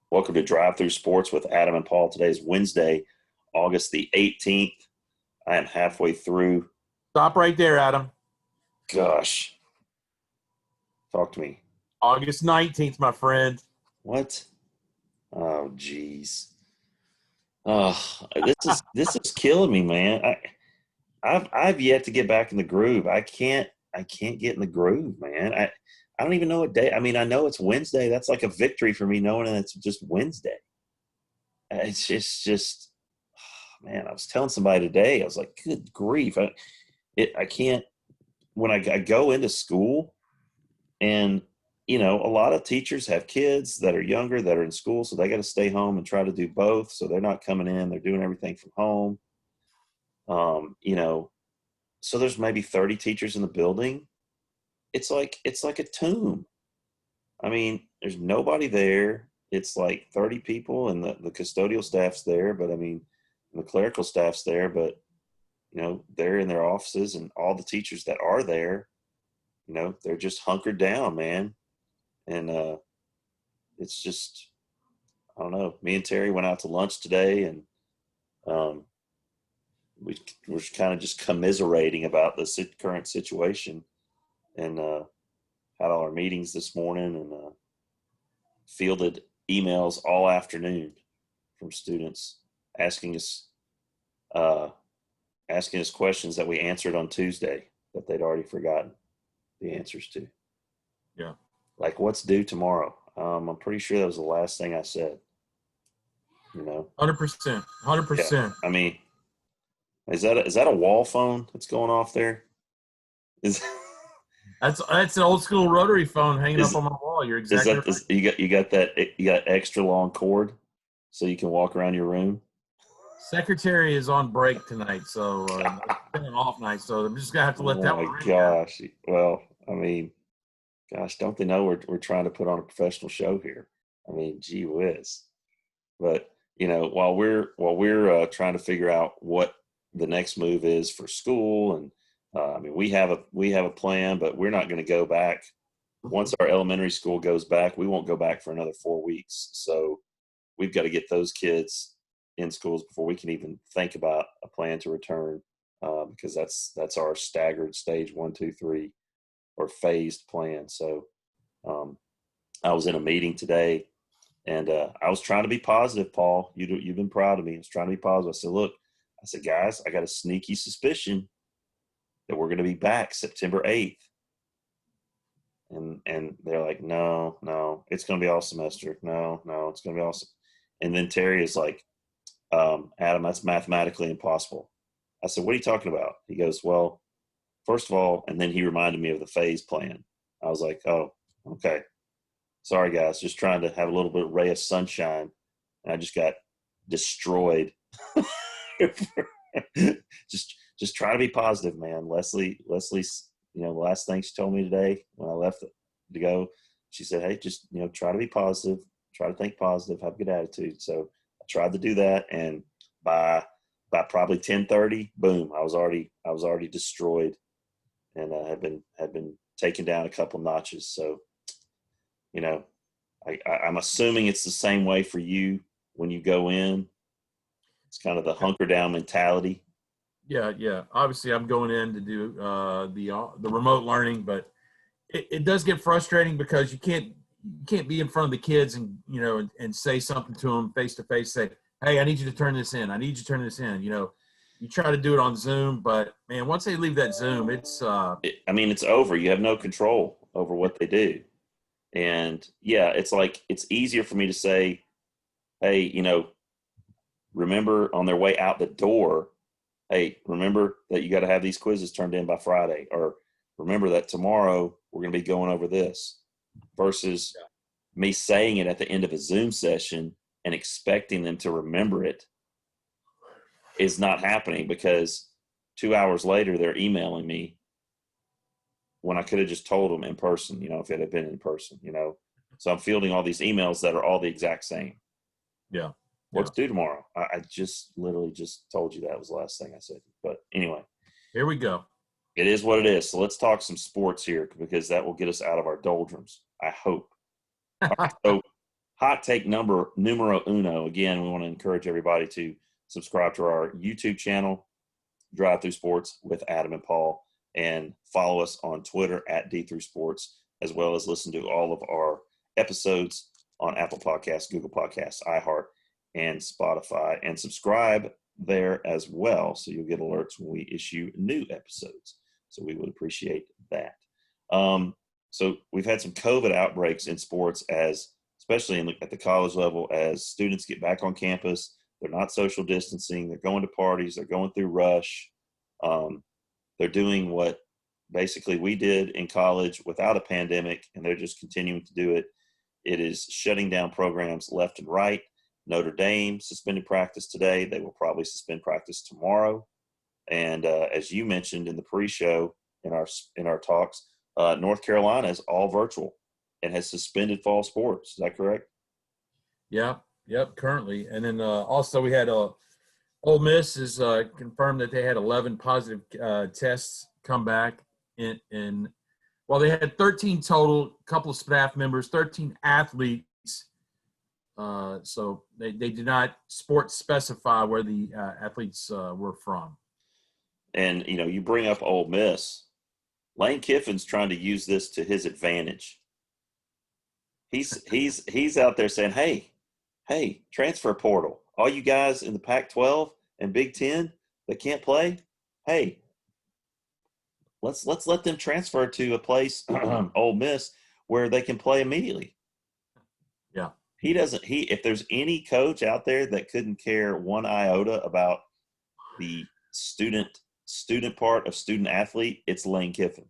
Welcome to Drive Through Sports with Adam and Paul. Today is Wednesday, August the 18th. I am halfway through. Stop right there, Adam. Gosh. Talk to me. August 19th, my friend. What? Oh, geez. Oh, this is killing me, man. I've yet to get back in the groove. I can't get in the groove, man. I don't even know what day. I mean, I know it's Wednesday. That's like a victory for me knowing that it's just Wednesday. It's just, man, I was telling somebody today, I was like, good grief. I can't, when I go into school and, a lot of teachers have kids that are younger that are in school, so they got to stay home and try to do both. So they're not coming in, they're doing everything from home. Um, you know, so there's maybe 30 teachers in the building. It's like a tomb. I mean, there's nobody there. It's like 30 people and the custodial staff's there, but I mean, the clerical staff's there, but they're in their offices, and all the teachers that are there, they're just hunkered down, man. And it's just, I don't know. Me and Terry went out to lunch today, and um, we were kind of just commiserating about the current situation, and had all our meetings this morning, and fielded emails all afternoon from students asking us questions that we answered on Tuesday that they'd already forgotten the answers to. Yeah. Like, what's due tomorrow? I'm pretty sure that was the last thing I said. 100%. 100%. Yeah. I mean, is that a wall phone that's going off there? Is That's an old school rotary phone hanging up on my wall. You're is exactly that right. you got extra long cord so you can walk around your room? Secretary is on break tonight, so it's been an off night, so I'm just gonna have to let Oh that my one ring out. gosh. Well, I mean, gosh, don't they know we're trying to put on a professional show here? I mean, gee whiz. But while we're trying to figure out what the next move is for school, and I mean, we have a plan, but we're not going to go back. Once our elementary school goes back, we won't go back for another 4 weeks. So we've got to get those kids in schools before we can even think about a plan to return, because that's our staggered stage 1, 2, 3 or phased plan. So I was in a meeting today, and I was trying to be positive, Paul. You've been proud of me. I was trying to be positive. I said, look, guys, I got a sneaky suspicion that we're going to be back September 8th. And they're like, no, it's going to be all semester. No, it's going to be all. And then Terry is like, Adam, that's mathematically impossible. I said, what are you talking about? He goes, well, first of all, and then he reminded me of the phase plan. I was like, oh, okay. Sorry, guys, just trying to have a little bit of ray of sunshine. And I just got destroyed. just try to be positive, man. Leslie's, the last thing she told me today when I left to go, she said, hey, just, try to be positive, try to think positive, have a good attitude. So I tried to do that. And by probably 10:30, boom, I was already destroyed, and had been taken down a couple notches. So, I'm assuming it's the same way for you when you go in. It's kind of the hunker down mentality. Yeah. Obviously, I'm going in to do the remote learning, but it does get frustrating because you can't be in front of the kids and say something to them face to face. Say, hey, I need you to turn this in. I need you to turn this in. You try to do it on Zoom, but man, once they leave that Zoom, it's it's over. You have no control over what they do. And yeah, it's easier for me to say, hey, remember on their way out the door, hey, remember that you got to have these quizzes turned in by Friday, or remember that tomorrow we're going to be going over this, versus me saying it at the end of a Zoom session and expecting them to remember it is not happening, because 2 hours later they're emailing me when I could have just told them in person, if it had been in person, So I'm fielding all these emails that are all the exact same. Yeah. What's due tomorrow? I just literally just told you that was the last thing I said. But anyway. Here we go. It is what it is. So let's talk some sports here, because that will get us out of our doldrums, I hope. All right, so hot take numero uno. Again, we want to encourage everybody to subscribe to our YouTube channel, Drive Through Sports with Adam and Paul, and follow us on Twitter at D3 Sports, as well as listen to all of our episodes on Apple Podcasts, Google Podcasts, iHeart, and Spotify, and subscribe there as well, so you'll get alerts when we issue new episodes. So we would appreciate that. So we've had some COVID outbreaks in sports, especially at the college level, as students get back on campus. They're not social distancing. They're going to parties. They're going through rush. They're doing what basically we did in college without a pandemic, and they're just continuing to do it. It is shutting down programs left and right. Notre Dame suspended practice today. They will probably suspend practice tomorrow. And as you mentioned in the pre-show in our talks, North Carolina is all virtual and has suspended fall sports. Is that correct? Yeah. Yep. Currently, and then also we had Ole Miss is confirmed that they had 11 positive tests come back in. Well, they had 13 total, a couple of staff members, 13 athletes. So they did not specify where the athletes were from. And, you bring up Ole Miss. Lane Kiffin's trying to use this to his advantage. He's out there saying, hey, transfer portal. All you guys in the Pac-12 and Big Ten that can't play, hey, let's let them transfer to a place, Ole Miss, where they can play immediately. Yeah. If there's any coach out there that couldn't care one iota about the student part of student athlete, it's Lane Kiffin.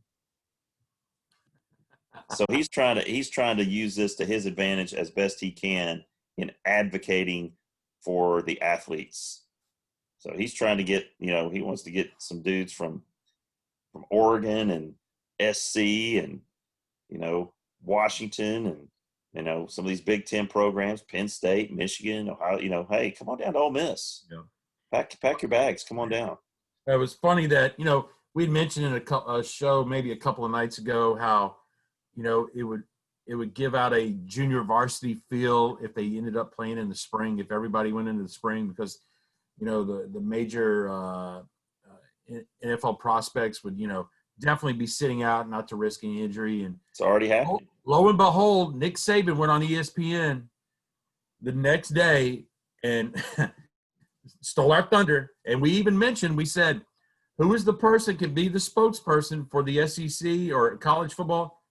So he's trying to use this to his advantage as best he can in advocating for the athletes. So he's trying to get, he wants to get some dudes from Oregon and SC and, Washington and, some of these Big Ten programs, Penn State, Michigan, Ohio, hey, come on down to Ole Miss. Yeah. Pack your bags. Come on down. It was funny that, we'd mentioned in a show maybe a couple of nights ago how, it would give out a junior varsity feel if they ended up playing in the spring, if everybody went into the spring, because, the major NFL prospects would, definitely be sitting out not to risk any injury. And it's already happening. Lo and behold, Nick Saban went on ESPN the next day and stole our thunder. And we even mentioned, we said, who is the person can be the spokesperson for the SEC or college football?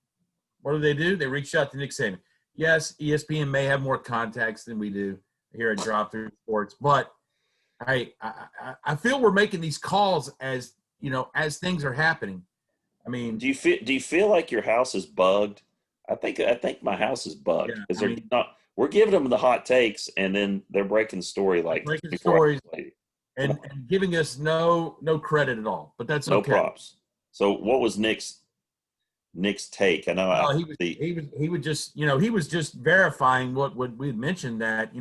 What do? They reached out to Nick Saban. Yes, ESPN may have more contacts than we do here at Drive Through Sports, but I feel we're making these calls as things are happening. I mean, do you feel like your house is bugged? I think my house is bugged because we're giving them the hot takes and then they're breaking the story breaking stories and giving us no credit at all. But that's okay. No props. So what was Nick's take? I know he would just he was just verifying what we had mentioned, that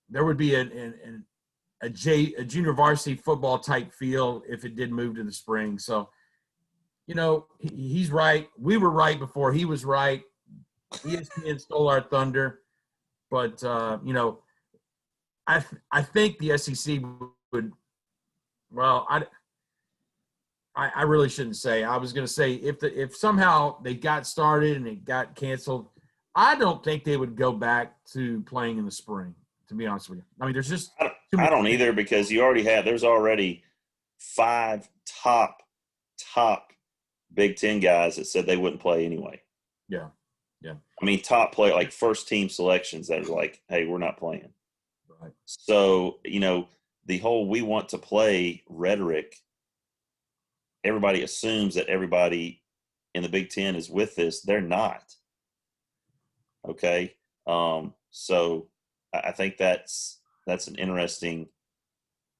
there would be a junior varsity football type feel if it did move to the spring. So he's right. We were right before he was right. ESPN stole our thunder, but I think the SEC would. Well, I really shouldn't say. I was going to say if somehow they got started and it got canceled, I don't think they would go back to playing in the spring, to be honest with you. I mean, there's just I don't either, because there's already 5 top Big Ten guys that said they wouldn't play anyway. Yeah. I mean, top player, like first team selections that are like, hey, we're not playing. Right. So, the whole we want to play rhetoric, everybody assumes that everybody in the Big Ten is with this. They're not. Okay. So I think that's an interesting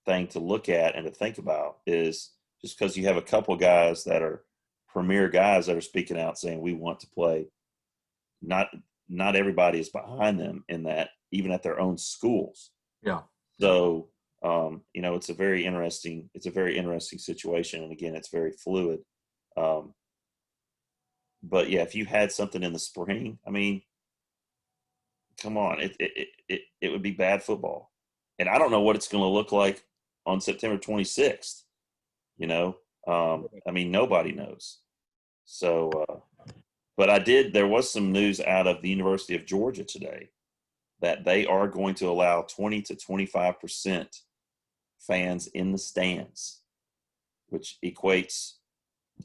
thing to look at and to think about, is just because you have a couple guys that are premier guys that are speaking out saying we want to play, not everybody is behind them in that, even at their own schools. Yeah. So, it's a very interesting situation. And again, it's very fluid. But yeah, if you had something in the spring, I mean, come on, it would be bad football. And I don't know what it's going to look like on September 26th. You know, I mean, nobody knows. So, but there was some news out of the University of Georgia today that they are going to allow 20 to 25% fans in the stands, which equates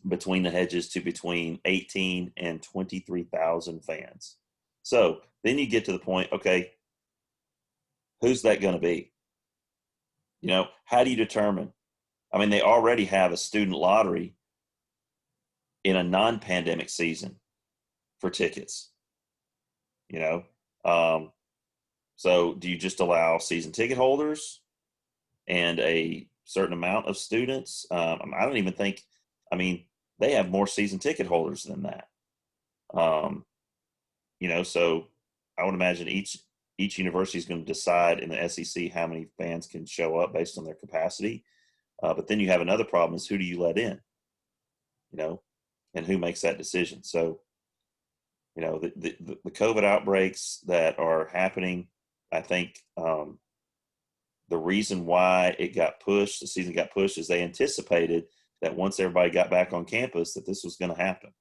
between the hedges to between 18 and 23,000 fans. So then you get to the point, okay, who's that going to be? You know, how do you determine? I mean, they already have a student lottery in a non-pandemic season for tickets, you know? So do you just allow season ticket holders and a certain amount of students? I don't even think, I mean, they have more season ticket holders than that. You know, so I would imagine each university is going to decide in the SEC how many fans can show up based on their capacity. But then you have another problem is who do you let in, you know, and who makes that decision? So, you know, the COVID outbreaks that are happening, I think the reason why the season got pushed is they anticipated that once everybody got back on campus that this was going to happen.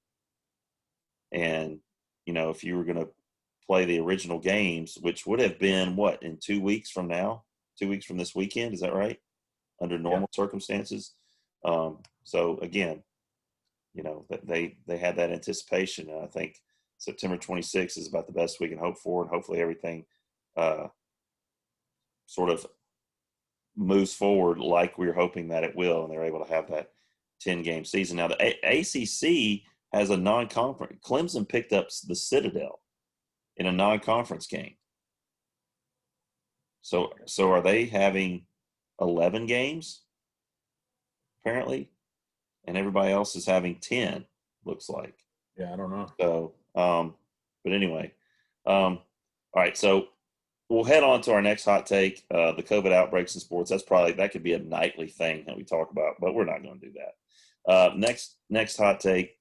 And, you know, if you were going to play the original games, which would have been in 2 weeks from now, 2 weeks from this weekend, is that right? Under normal circumstances. So again, you know, they had that anticipation. And I think September 26th is about the best we can hope for. And hopefully everything sort of moves forward like we're hoping that it will. And they're able to have that 10-game season. Now the ACC has a non-conference. Clemson picked up the Citadel in a non-conference game. So are they having 11 games apparently, and everybody else is having 10, looks like. Yeah, I don't know. So but anyway, all right, so we'll head on to our next hot take, the COVID outbreaks in sports. That could be a nightly thing that we talk about, but we're not going to do that. Next hot take.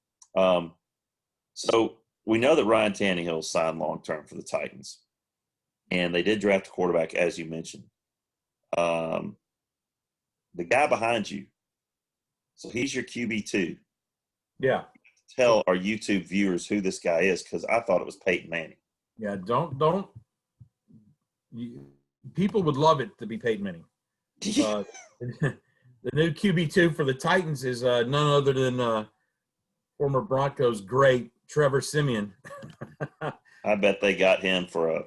So we know that Ryan Tannehill signed long-term for the Titans, and they did draft a quarterback, as you mentioned. The guy behind you, so he's your QB2. Yeah. Tell our YouTube viewers who this guy is, because I thought it was Peyton Manning. Yeah, people would love it to be Peyton Manning. The new QB2 for the Titans is none other than former Broncos great Trevor Siemian. I bet they got him for a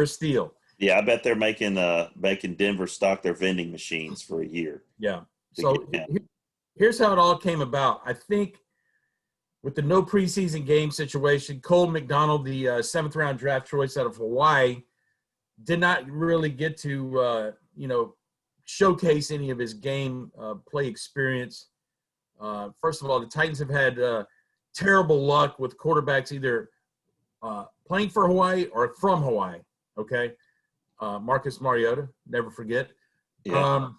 steal. Yeah, I bet they're making Denver stock their vending machines for a year. Yeah. So here's how it all came about. I think with the no preseason game situation, Cole McDonald, the 7th-round draft choice out of Hawaii, did not really get to showcase any of his game play experience. First of all, the Titans have had terrible luck with quarterbacks either playing for Hawaii or from Hawaii. Okay. Marcus Mariota, never forget. Yeah.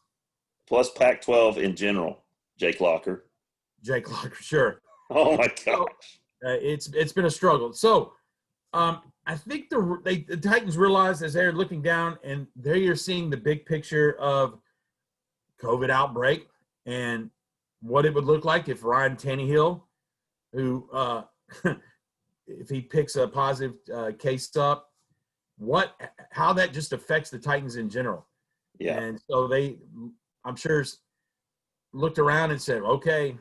Plus Pac-12 in general, Jake Locker. Sure. Oh my gosh. So, it's been a struggle. So I think the Titans realized as they're looking down, and there you're seeing the big picture of COVID outbreak and what it would look like if Ryan Tannehill, who if he picks a positive case up, how that just affects the Titans in general. Yeah. And so I'm sure, looked around and said, okay,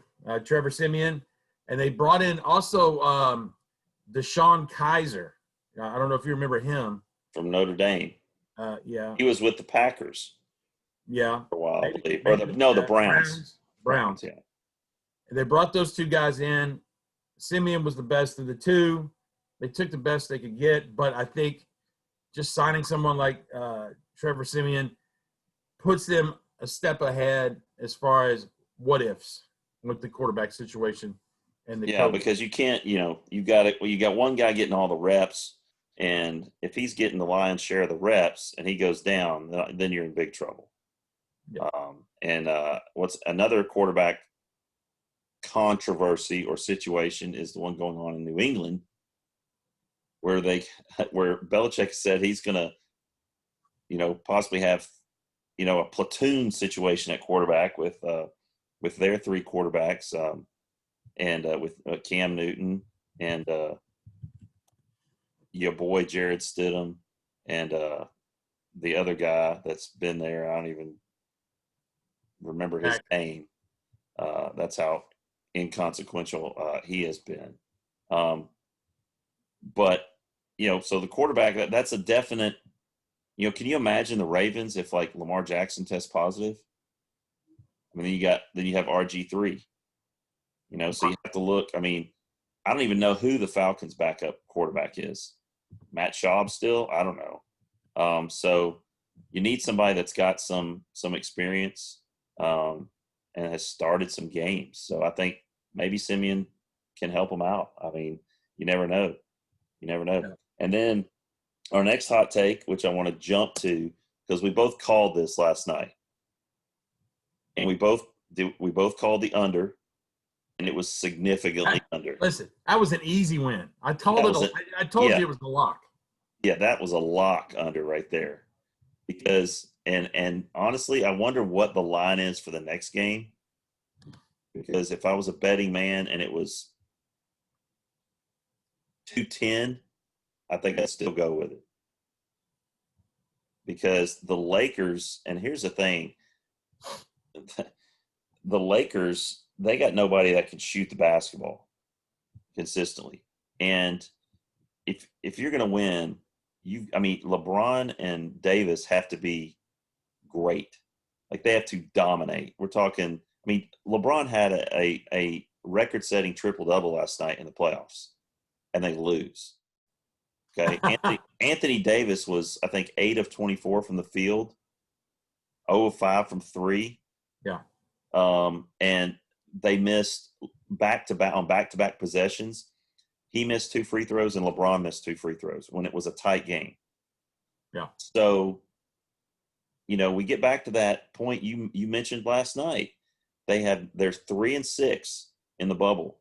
Trevor Siemian. And they brought in also Deshaun Kaiser. I don't know if you remember him. From Notre Dame. Yeah. He was with the Packers. Yeah. For a while, I believe. The Browns. Browns. Yeah. They brought those two guys in. Siemian was the best of the two. They took the best they could get, but I think just signing someone like Trevor Siemian puts them a step ahead as far as what ifs with the quarterback situation and the coach. Because you can't, you got one guy getting all the reps, and if he's getting the lion's share of the reps and he goes down, then you're in big trouble. Yeah. What's another quarterback controversy or situation is the one going on in New England, where Belichick said he's going to, possibly have, a platoon situation at quarterback with their three quarterbacks, and with Cam Newton and your boy Jared Stidham and the other guy that's been there. I don't even remember his name. That's how inconsequential he has been. But, so the quarterback, that's a definite, can you imagine the Ravens if like Lamar Jackson tests positive? I mean, then you have RG3, so you have to look. I mean, I don't even know who the Falcons' backup quarterback is. Matt Schaub still? I don't know. So you need somebody that's got some experience and has started some games. So I think maybe Simeon can help them out. I mean, you never know. Yeah. And then our next hot take, which I want to jump to, because we both called this last night, and we both called the under, and it was significantly under. Listen, that was an easy win. I told you it was a lock. Yeah, that was a lock under right there. Because and honestly, I wonder what the line is for the next game. Because if I was a betting man and it was 210, I think I'd still go with it. Because the Lakers, and here's the thing, the Lakers, they got nobody that can shoot the basketball consistently. And if you're going to win, LeBron and Davis have to be great. Like, they have to dominate. We're talking, LeBron had a record-setting triple-double last night in the playoffs, and they lose. Okay, Anthony Davis was, I think, 8 of 24 from the field, 0 of 5 from 3. Yeah. And they missed back-to-back possessions. He missed 2 free throws, and LeBron missed 2 free throws when it was a tight game. Yeah. So, we get back to that point you mentioned last night. They're 3-6 in the bubble.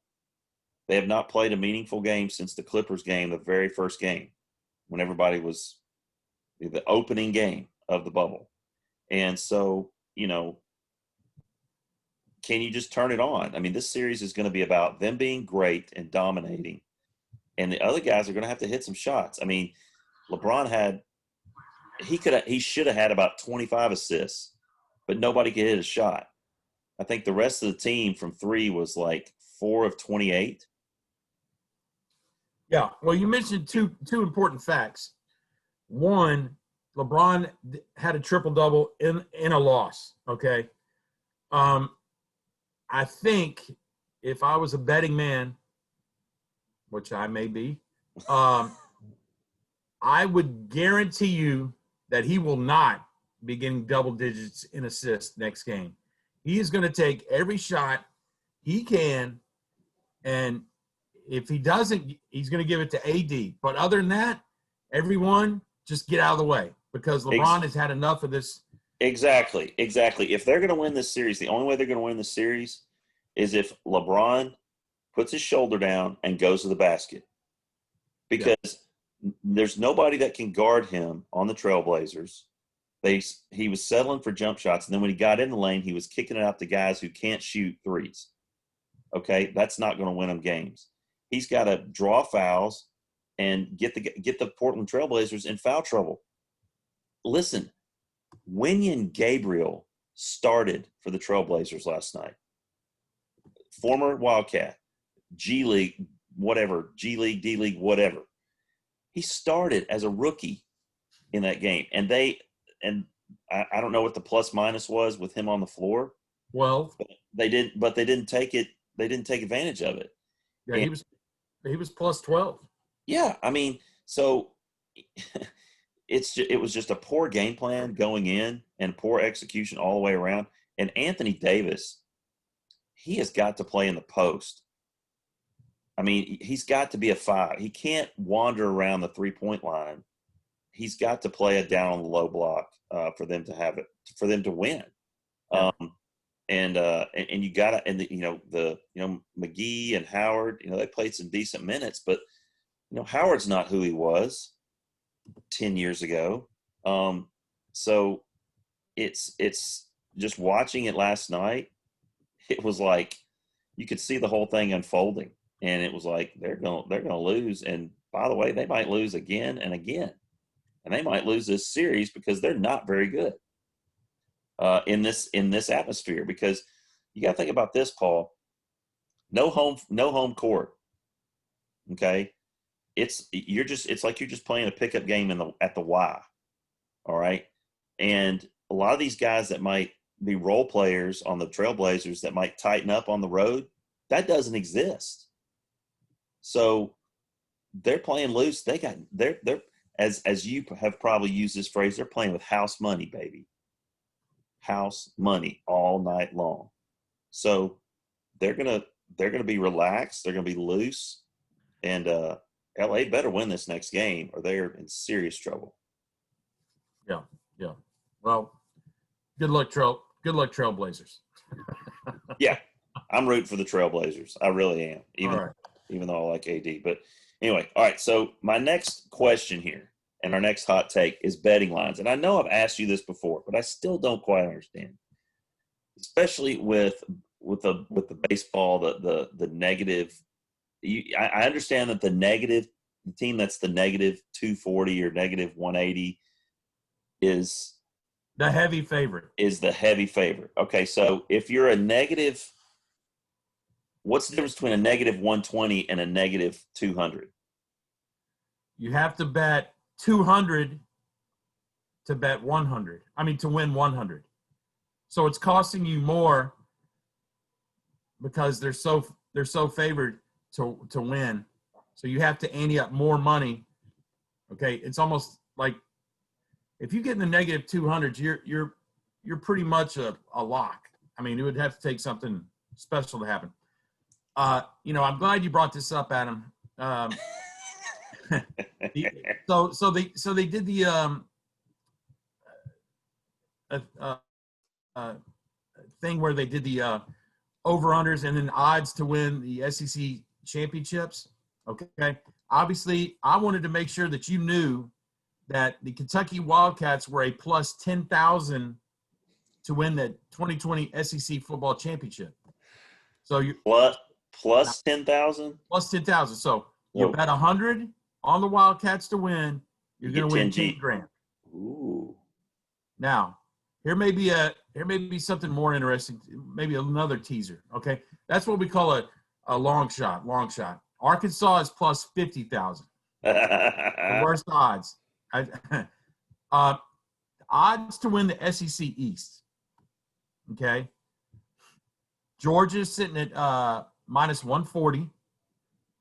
They have not played a meaningful game since the Clippers game, the very first game, when everybody was the opening game of the bubble. And so, can you just turn it on? This series is going to be about them being great and dominating, and the other guys are going to have to hit some shots. LeBron he should have had about 25 assists, but nobody could hit a shot. I think the rest of the team from 3 was like 4 of 28. Yeah, well, you mentioned two important facts. One, LeBron had a triple-double in a loss, okay? I think if I was a betting man, which I may be, I would guarantee you that he will not be getting double digits in assists next game. He is going to take every shot he can, and if he doesn't, he's going to give it to AD. But other than that, everyone just get out of the way, because LeBron has had enough of this. Exactly. If they're going to win this series, the only way they're going to win this series is if LeBron puts his shoulder down and goes to the basket. Because there's nobody that can guard him on the Trailblazers. He was settling for jump shots, and then when he got in the lane, he was kicking it out to guys who can't shoot threes. Okay, that's not going to win him games. He's got to draw fouls and get the Portland Trailblazers in foul trouble. Listen, Wenyen Gabriel started for the Trailblazers last night. Former Wildcat, G League, whatever, G League, D League, whatever. He started as a rookie in that game, and I don't know what the plus minus was with him on the floor. Well, they didn't take it. They didn't take advantage of it. Yeah, and he was plus 12. Yeah, so it was just a poor game plan going in and poor execution all the way around. And Anthony Davis, he has got to play in the post. He's got to be a 5. He can't wander around the 3-point line. He's got to play it down on the low block for them to have it, for them to win. and you got to, and McGee and Howard, they played some decent minutes, but Howard's not who he was 10 years ago. So it's just watching it last night. It was like you could see the whole thing unfolding, and it was like they're gonna lose. And by the way, they might lose again and again, and they might lose this series because they're not very good in this atmosphere. Because you got to think about this, Paul. No home court. Okay, it's like you're just playing a pickup game at the Y. All right, and a lot of these guys that might be role players on the Trailblazers that might tighten up on the road, that doesn't exist. So they're playing loose. They're as you have probably used this phrase, they're playing with house money, baby. House money all night long. So they're gonna be relaxed. They're gonna be loose, and LA better win this next game or they're in serious trouble. Yeah. Well, good luck, Trailblazers. Yeah, I'm rooting for the Trailblazers. I really am, even though I like AD. But anyway, all right. So my next question here and our next hot take is betting lines. And I know I've asked you this before, but I still don't quite understand, especially with the baseball, the negative. I understand that the team that's the negative 240 or negative 180 is the heavy favorite. Okay, so if you're a negative, what's the difference between a negative 120 and a negative 200? You have to bet 200 to bet 100. I mean, to win 100. So it's costing you more because they're so favored to win. So you have to ante up more money. Okay, it's almost like if you get in the negative 200s, you're pretty much a lock. I mean, it would have to take something special to happen. I'm glad you brought this up, Adam. So they did the thing where they did the over-unders and then odds to win the SEC championships. Okay. Obviously, I wanted to make sure that you knew that the Kentucky Wildcats were a plus 10,000 to win the 2020 SEC football championship. So you plus 10,000? Plus 10,000. So you bet 100 on the Wildcats to win, you're going to win 10 grand. Ooh. Now, here may be something more interesting, maybe another teaser. Okay. That's what we call a long shot. Arkansas is plus 50,000. The worst odds. Odds to win the SEC East. Okay. Georgia's sitting at minus 140.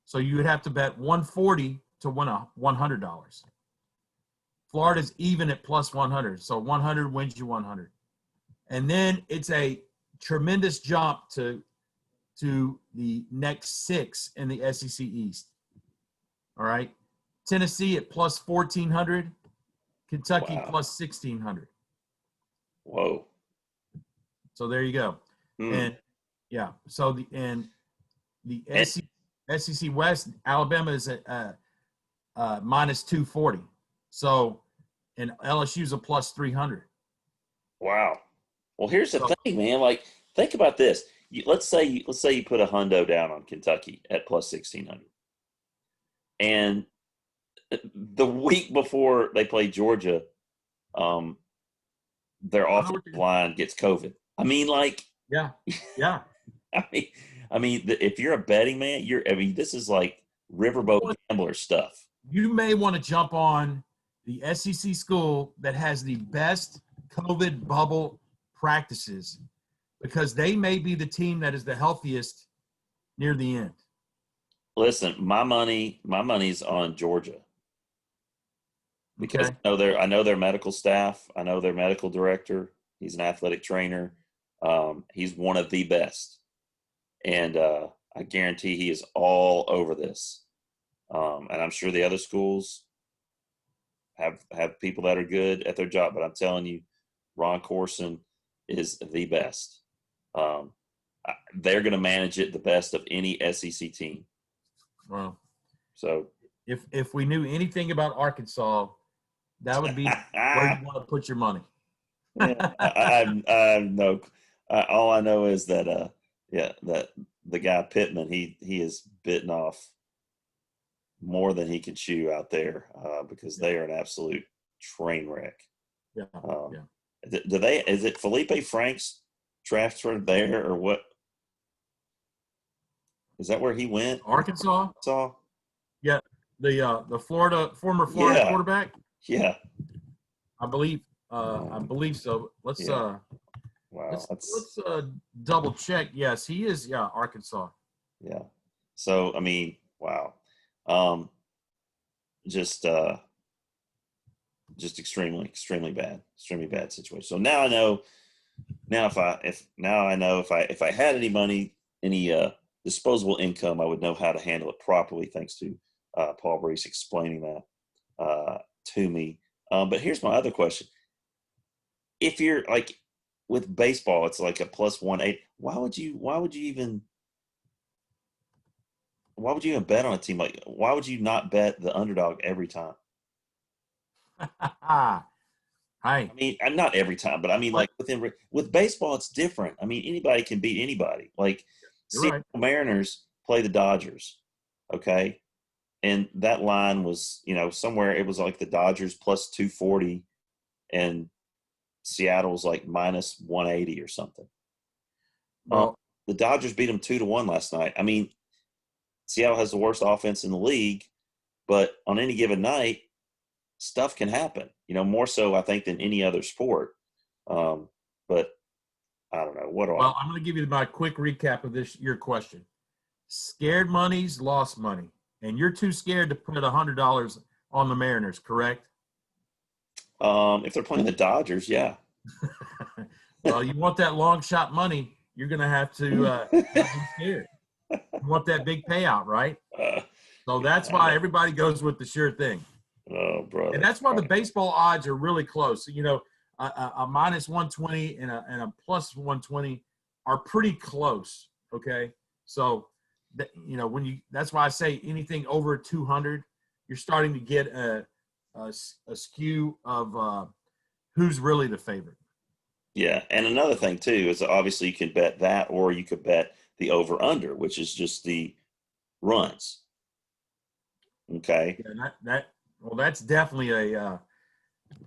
So you would have to bet 140 to win $100. Florida's even at plus 100. So 100 wins you 100. And then it's a tremendous jump to the next 6 in the SEC East. All right. Tennessee at plus 1,400. Kentucky plus 1,600. Whoa. So there you go. And yeah, so the SEC West, Alabama is at minus 240. So, and LSU's a plus 300. Wow. Well, here's the thing, man. Like, think about this. Let's say you put a hundo down on Kentucky at plus 1,600, and the week before they play Georgia, their offensive line gets COVID. I mean, like, yeah. I mean, if you're a betting man, this is like riverboat gambler stuff. You may want to jump on the SEC school that has the best COVID bubble practices because they may be the team that is the healthiest near the end. Listen, my money's on Georgia because I know their medical staff. I know their medical director. He's an athletic trainer. He's one of the best. And I guarantee he is all over this. And I'm sure the other schools have people that are good at their job. But I'm telling you, Ron Corson is the best. Um, they're going to manage it the best of any SEC team. Well, so if we knew anything about Arkansas, that would be where you want to put your money. Yeah, I no. All I know is that that the guy Pittman, he is bitten off more than he can chew out there, because they are an absolute train wreck. Yeah, Do they? Is it Felipe Franks transferred there, or what? Is that where he went? Arkansas. Yeah, the former Florida quarterback. Yeah, I believe so. Let's wow. let's double check. Yes, he is. Yeah, Arkansas. Yeah. So I mean, wow. Just extremely bad situation. So now I know. Now I know if I had any money, any disposable income, I would know how to handle it properly. Thanks to Paul Brees explaining that to me. But here's my other question: if you're like with baseball, it's like a +180. Why would you even bet on a team like? Why would you not bet the underdog every time? Hi. I mean, not every time, but I mean, like with baseball, it's different. I mean, anybody can beat anybody. Like, You're right. Mariners play the Dodgers, okay, and that line was, somewhere it was like the Dodgers +240, and Seattle's like -180 or something. Well, the Dodgers beat them 2-1 last night. I mean, Seattle has the worst offense in the league, but on any given night, stuff can happen, more so I think than any other sport. But I don't know. Well, I'm going to give you my quick recap of your question. Scared money's lost money, and you're too scared to put $100 on the Mariners, correct? If they're playing the Dodgers, yeah. Well, you want that long shot money, you're going to have to be scared. You want that big payout, right? So that's why everybody goes with the sure thing. Oh, brother. And that's why the baseball odds are really close. A -120 and a +120 are pretty close. Okay, so that's why I say anything over 200, you're starting to get a skew of who's really the favorite. Yeah, and another thing too is obviously you can bet that, or you could bet the over under, which is just the runs. Okay. Yeah, that's definitely a.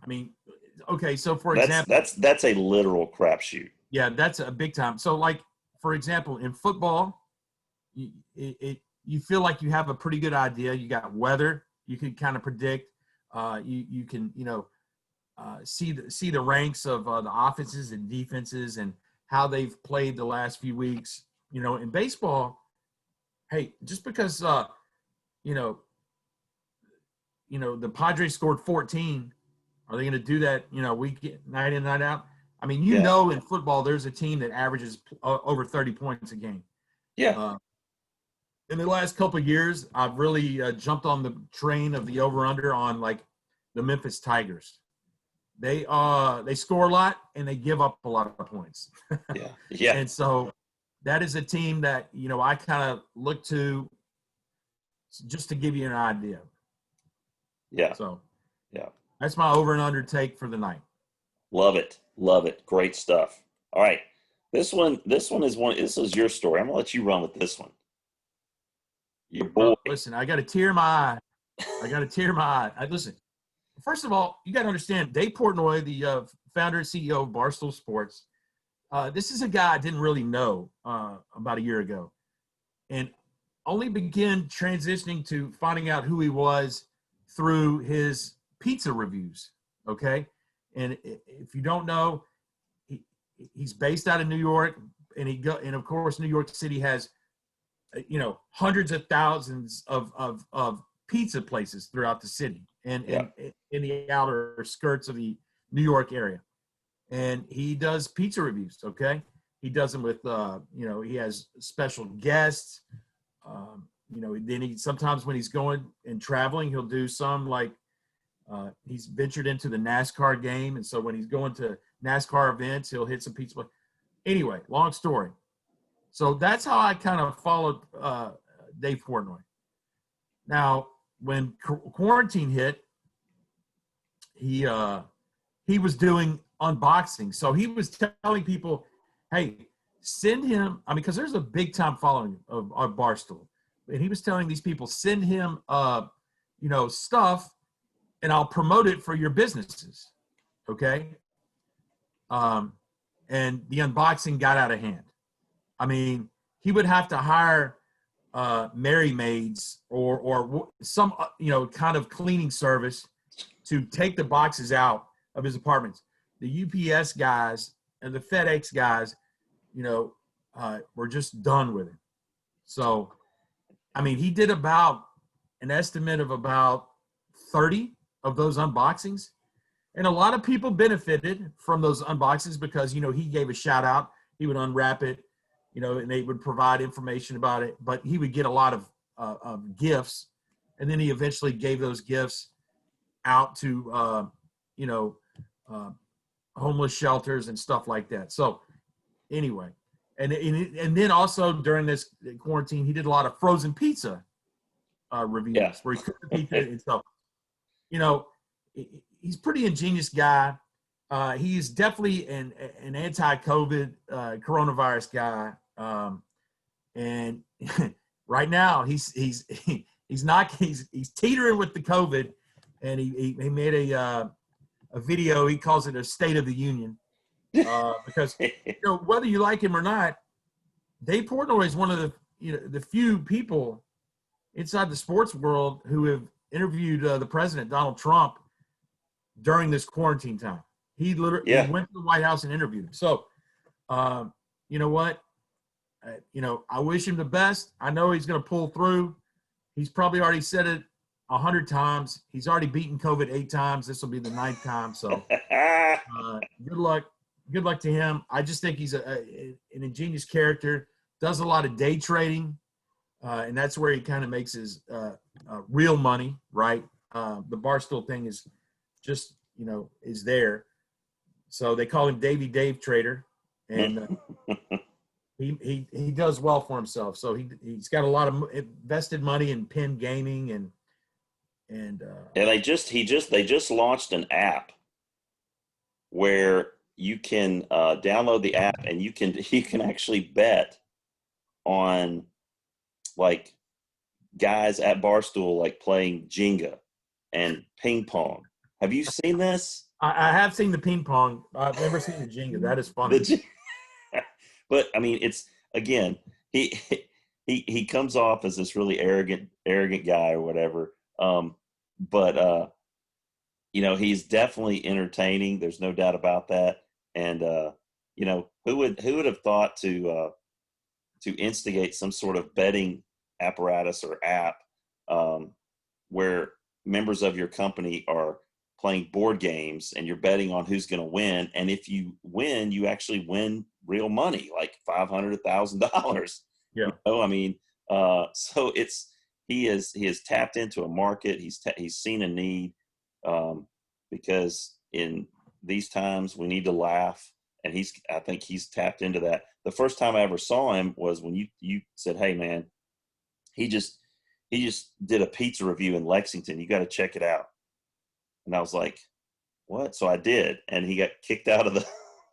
I mean, okay, so for example, that's a literal crapshoot. Yeah, that's a big time. So, like for example, in football, you feel like you have a pretty good idea. You got weather, you can kind of predict. You can see the ranks of the offenses and defenses and how they've played the last few weeks. In baseball, hey, just because the Padres scored 14, are they going to do that? Night in, night out. I mean, in football, there's a team that averages over 30 points a game. Yeah. In the last couple of years, I've really jumped on the train of the over/under on like the Memphis Tigers. They score a lot and they give up a lot of points. Yeah. And so that is a team that I kind of look to just to give you an idea. Yeah. So yeah, that's my over and under take for the night. Love it. Great stuff. All right, this is your story. I'm gonna let you run with this one. Your boy. Well, listen, I got a tear in my eye. Listen, first of all, you got to understand Dave Portnoy, the founder and CEO of Barstool Sports. This is a guy I didn't really know about a year ago, and only began transitioning to finding out who he was through his pizza reviews. Okay, and if you don't know, he's based out of New York, and of course New York City has hundreds of thousands of pizza places throughout the city and in the outer skirts of the New York area. And he does pizza reviews. Okay. He does them with, he has special guests. Then sometimes when he's going and traveling, he'll do some he's ventured into the NASCAR game. And so when he's going to NASCAR events, he'll hit some pizza. Anyway, long story. So that's how I kind of followed Dave Portnoy. Now, when quarantine hit, he was doing unboxing. So he was telling people, hey, send him, I mean, because there's a big time following of Barstool. And he was telling these people, send him, stuff, and I'll promote it for your businesses. Okay. And the unboxing got out of hand. I mean, he would have to hire Mary Maids or some, kind of cleaning service to take the boxes out of his apartments. The UPS guys and the FedEx guys, were just done with it. So, I mean, he did about an estimate of about 30 of those unboxings. And a lot of people benefited from those unboxings because, he gave a shout out. He would unwrap it, and they would provide information about it. But he would get a lot of gifts. And then he eventually gave those gifts out to, homeless shelters and stuff like that. So anyway, and then also during this quarantine, he did a lot of frozen pizza reviews where he cooked the pizza and stuff. He's a pretty ingenious guy. He's definitely an anti-COVID coronavirus guy. And right now he's teetering with the COVID, and he made a video. He calls it a State of the Union because whether you like him or not, Dave Portnoy is one of the few people inside the sports world who have interviewed the president, Donald Trump, during this quarantine time. He literally went to the White House and interviewed him. So, you know what? I wish him the best. I know he's going to pull through. He's probably already said it 100 times. He's already beaten COVID 8 times. This will be the 9th time. So, good luck. Good luck to him. I just think he's an ingenious character. Does a lot of day trading, and that's where he kind of makes his real money. Right. The Barstool thing is just is there. So they call him Davey Dave Trader, and he does well for himself. So he's got a lot of invested money in Penn Gaming and they just launched an app where you can download the app and you can actually bet on like guys at Barstool like playing Jenga and ping pong. Have you seen this? I have seen the ping pong. I've never seen the Jenga. That is funny. But I mean, it's again, he comes off as this really arrogant guy or whatever. But he's definitely entertaining. There's no doubt about that. And who would have thought to instigate some sort of betting apparatus or app where members of your company are playing board games and you're betting on who's going to win, and if you win, you actually win real money, like $500, $1,000. Yeah. I mean, so he has tapped into a market. He's seen a need because in these times we need to laugh, and I think he's tapped into that. The first time I ever saw him was when you said, "Hey, man, he just did a pizza review in Lexington. You got to check it out." And I was like, "What?" So I did, and he got kicked out of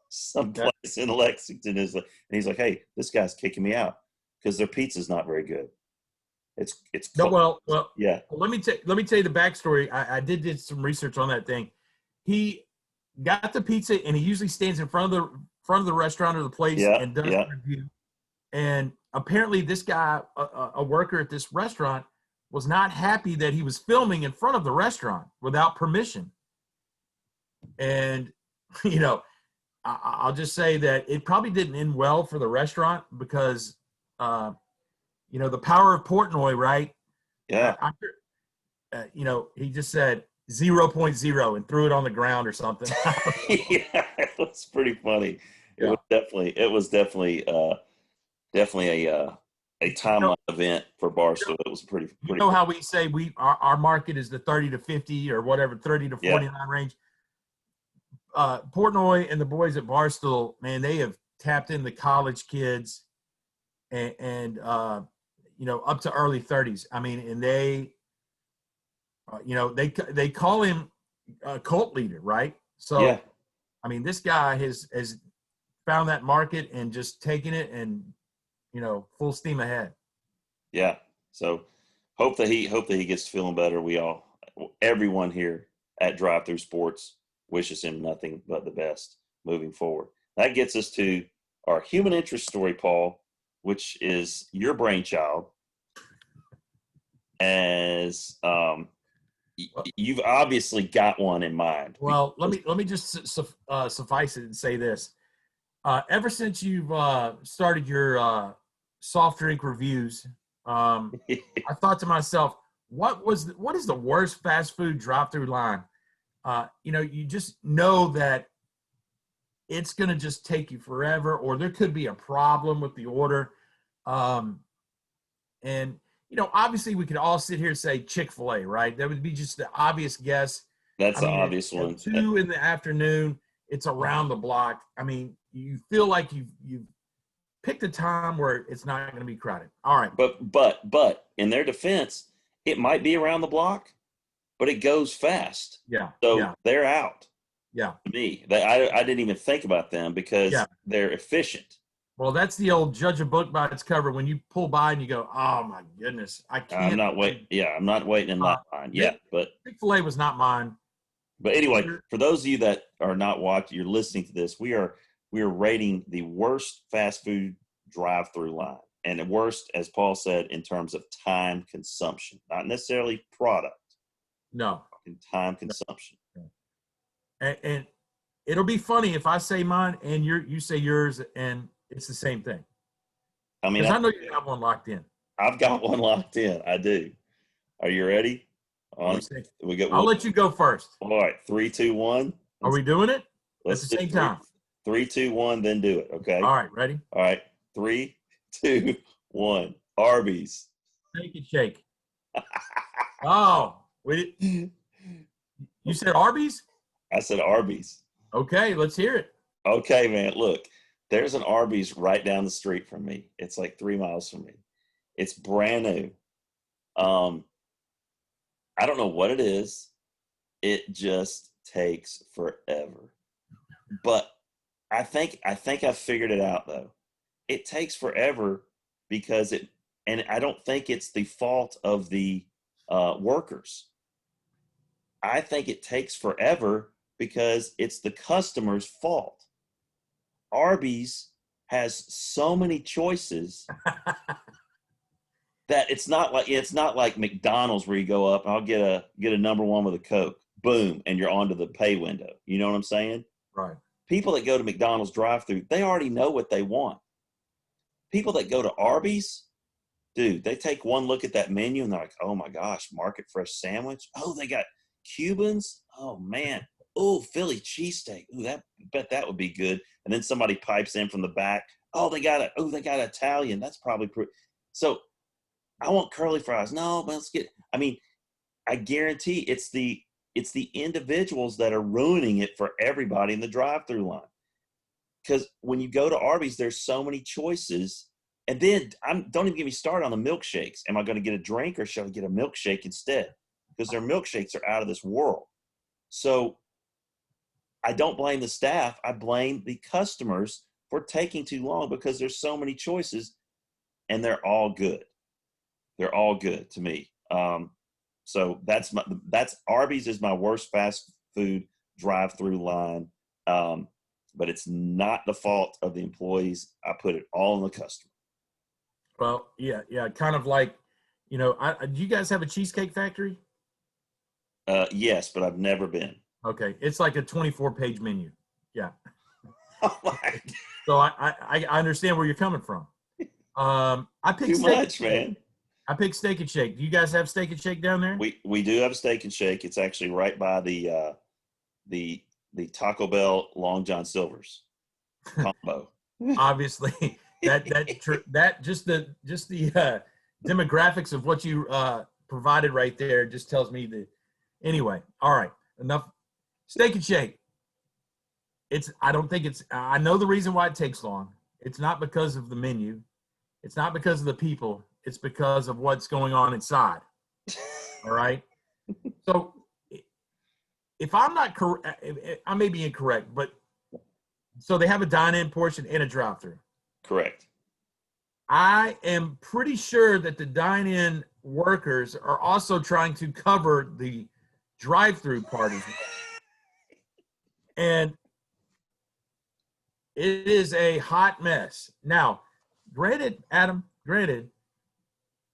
some place in Lexington. And he's like, "Hey, this guy's kicking me out because their pizza's not very good. It's no, well, yeah." Let me tell you the backstory. I did some research on that thing. He got the pizza, and he usually stands in front of the restaurant or the place and does a review. And apparently, this guy, a worker at this restaurant, was not happy that he was filming in front of the restaurant without permission. And, I'll just say that it probably didn't end well for the restaurant because, the power of Portnoy, right? Yeah. He just said 0.0 and threw it on the ground or something. Yeah, it was pretty funny. Yeah. It was definitely a timeline event for Barstool. It was pretty. How we say our market is the 30 to 50 or whatever, 30 to 49 range. Portnoy and the boys at Barstool, man, they have tapped in the college kids and you know, up to early 30s. I mean, and they, you know, they call him a cult leader, right? So, Yeah. I mean, this guy has found that market and just taken it and, you know, full steam ahead. Yeah. So hope that he gets feeling better. Everyone here at Drive Through Sports wishes him nothing but the best moving forward. That gets us to our human interest story, Paul, which is your brainchild. As you've obviously got one in mind. Well, let me just suffice it and say this. Ever since you've started your soft drink reviews, I thought to myself, what is the worst fast food drive-through line? You know, you just know that it's going to just take you forever, or there could be a problem with the order. And, you know, obviously we could all sit here and say Chick-fil-A, right? That would be just the obvious guess. That's I the mean, obvious at one. 2 in the afternoon, it's around the block. I mean, you feel like you've picked a time where it's not going to be crowded. All right. But in their defense, it might be around the block, but it goes fast. Yeah. So Yeah. they're out. Yeah. To me, I didn't even think about them because they're efficient. Well, that's the old judge a book by its cover. When you pull by and you go, oh my goodness, I can't. I'm not waiting. Yeah, I'm not waiting in line yet. But Chick-fil-A was not mine. But anyway, for those of you that are not watching, you're listening to this, we are rating the worst fast food drive-through line. And the worst, as Paul said, in terms of time consumption, not necessarily product. No. In time consumption. And it'll be funny if I say mine and you say yours and it's the same thing. I mean, because I know you have one locked in. I've got one locked in. I do. Are you ready? I'll let you go first. All right, 3, 2, 1. Are we doing it Let's at the same time? 3, 2, 1. Then do it. Okay. All right. Ready? All right. 3, 2, 1. Arby's. Shake and shake. Oh, you said Arby's? I said Arby's. Okay, let's hear it. Okay, man. Look, there's an Arby's right down the street from me. It's like 3 miles from me. It's brand new. I don't know what it is. It just takes forever. But I think I've figured it out though. It takes forever because and I don't think it's the fault of the workers. I think it takes forever because it's the customer's fault. Arby's has so many choices that it's not like McDonald's where you go up and I'll get a number one with a Coke, boom, and you're onto the pay window. You know what I'm saying? Right. People that go to McDonald's drive-through, they already know what they want. People that go to Arby's, dude, they take one look at that menu and they're like, oh my gosh, market fresh sandwich. Oh, they got Cubans. Oh man. Oh, Philly cheesesteak. Ooh, bet that would be good. And then somebody pipes in from the back. Oh, they got Italian. That's probably so. I want curly fries. No, but I guarantee it's the individuals that are ruining it for everybody in the drive-through line. Because when you go to Arby's, there's so many choices. And then don't even get me started on the milkshakes. Am I going to get a drink or should I get a milkshake instead? Because their milkshakes are out of this world. So I don't blame the staff. I blame the customers for taking too long because there's so many choices and they're all good. They're all good to me. So that's Arby's is my worst fast food drive-through line. But it's not the fault of the employees. I put it all on the customer. Well, yeah. Kind of like, do you guys have a Cheesecake Factory? Yes, but I've never been. Okay. It's like a 24-page menu. Yeah. Oh my. So I understand where you're coming from. I picked too much, man. I picked Steak and Shake. Do you guys have Steak and Shake down there? We do have a Steak and Shake. It's actually right by the Taco Bell Long John Silver's combo. Obviously, that just the demographics of what you provided right there just tells me that. Anyway, all right, enough. Steak and Shake. I don't think I know the reason why it takes long. It's not because of the menu. It's not because of the people. It's because of what's going on inside. All right. So if I'm not correct, I may be incorrect, but so they have a dine-in portion and a drive-through. Correct. I am pretty sure that the dine-in workers are also trying to cover the drive-through part as well. And it is a hot mess. Now, granted, Adam,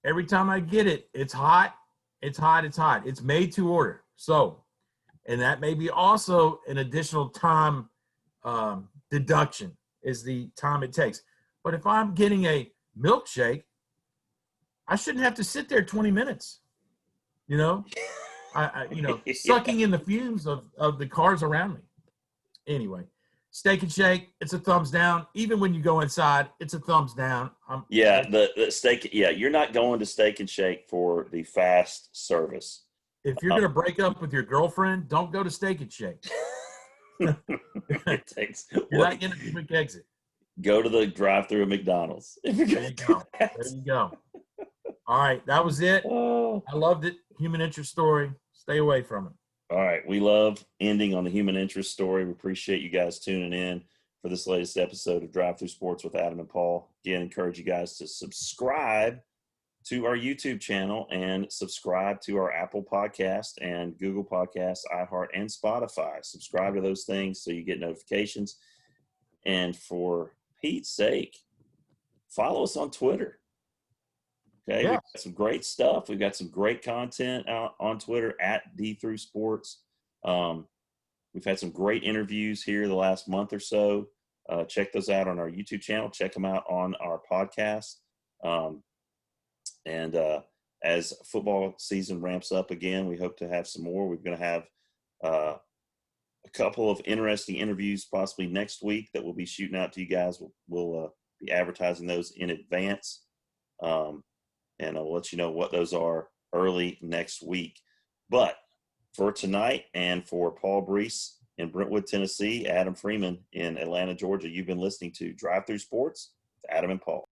every time I get it, it's hot. It's hot. It's hot. It's made to order. So, and that may be also an additional time deduction is the time it takes. But if I'm getting a milkshake, I shouldn't have to sit there 20 minutes, you know, sucking in the fumes of the cars around me. Anyway, Steak and Shake, it's a thumbs down. Even when you go inside, it's a thumbs down. The steak. Yeah, you're not going to Steak and Shake for the fast service. If you're going to break up with your girlfriend, don't go to Steak and Shake. It takes. You're not getting a quick exit. Go to the drive-through at McDonald's. There you go. There you go. All right, that was it. Oh. I loved it. Human interest story. Stay away from it. All right. We love ending on the human interest story. We appreciate you guys tuning in for this latest episode of Drive Through Sports with Adam and Paul. Again, encourage you guys to subscribe to our YouTube channel and subscribe to our Apple Podcast and Google Podcasts, iHeart, and Spotify. Subscribe to those things so you get notifications. And for Pete's sake, follow us on Twitter. Okay, yeah. We've got some great stuff. We've got some great content out on Twitter at Thrus Sports. We've had some great interviews here the last month or so. Check those out on our YouTube channel. Check them out on our podcast. And as football season ramps up again, we hope to have some more. We're going to have a couple of interesting interviews possibly next week that we'll be shooting out to you guys. We'll be advertising those in advance. And I'll let you know what those are early next week. But for tonight and for Paul Brees in Brentwood, Tennessee, Adam Freeman in Atlanta, Georgia, you've been listening to Drive Through Sports with Adam and Paul.